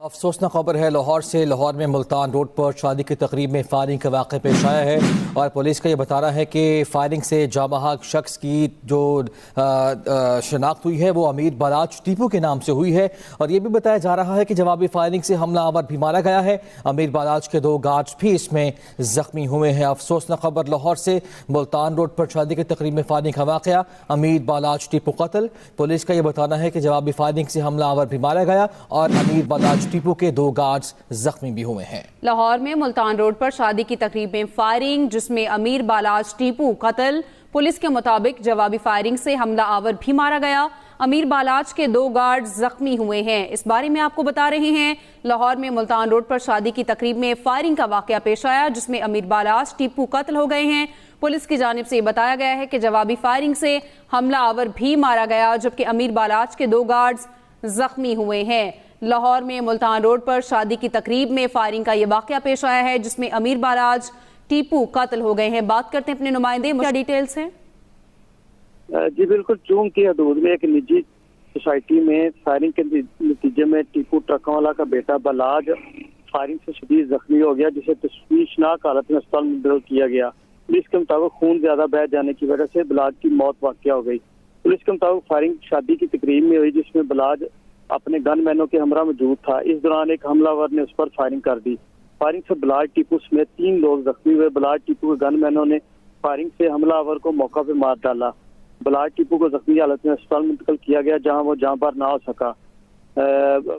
अफसोसनाक खबर है लाहौर से। लाहौर में मुल्तान रोड पर शादी की तकरीब में फायरिंग का वाक़या पेश आया है और पुलिस का ये बताना है कि फायरिंग से जामहाक शख्स की जो शनाख्त हुई है वो अमीर बालाच टीपू के नाम से हुई है और ये भी बताया जा रहा है कि जवाबी फायरिंग से हमलावर भी मारा गया है। अमीर बालाच के 2 गार्ड्स भी इसमें जख्मी हुए हैं। अफसोसनाक खबर लाहौर से। मुल्तान रोड पर शादी की तकरीब में फायरिंग का वाक़या, अमीर बालाच टीपू कत्ल। पुलिस का ये बताना है कि जवाबी फायरिंग से हमलावर भी मारा गया और अमीर बालाच टीपू के 2 गार्ड्स जख्मी भी हुए हैं। लाहौर में मुल्तान रोड पर शादी की तकरीब में फायरिंग, जिसमें अमीर बालाच टीपू कत्ल। पुलिस के मुताबिक जवाबी फायरिंग से हमला आवर भी मारा गया। अमीर बालाच के 2 गार्ड जख्मी हुए हैं। इस बारे में आपको बता रहे हैं, लाहौर में मुल्तान रोड पर शादी की तकरीब में फायरिंग का वाकया पेश आया, जिसमें अमीर बालाच टीपू कत्ल हो गए हैं। पुलिस की जानिब से बताया गया है कि जवाबी फायरिंग से हमला आवर भी मारा गया, जबकि अमीर बालाच के 2 गार्ड्स जख्मी हुए हैं। लाहौर में मुल्तान रोड पर शादी की तकरीब में फायरिंग का ये वाकया पेश आया है, जिसमें अमीर बालाच टीपू कत्ल हो गए हैं। बात करते हैं अपने नुमाइंदे, क्या डिटेल्स हैं? जी बिल्कुल, चूंकि की हदूद में एक निजी सोसाइटी में फायरिंग के नतीजे में टीपू ट्रकवाला का बेटा बलाज फायरिंग से शदीद जख्मी हो गया, जिसे तशवीशनाक हालत में अस्पताल मुंतकिल किया गया। पुलिस के मुताबिक खून ज्यादा बह जाने की वजह से बलाज की मौत वाक़या हो गई। पुलिस के मुताबिक फायरिंग शादी की तकरीब में हुई, जिसमें बलाज अपने गनमैनों के हमरा मौजूद था। इस दौरान एक हमलावर ने उस पर फायरिंग कर दी। फायरिंग से बलाज टीपू समेत 3 लोग जख्मी हुए। बलाज टीपू के गनमैनों ने फायरिंग से हमलावर को मौका पर मार डाला। बलाज टीपू को जख्मी हालत में अस्पताल मुंतकिल किया गया, जहां वो जान पर ना हो सका।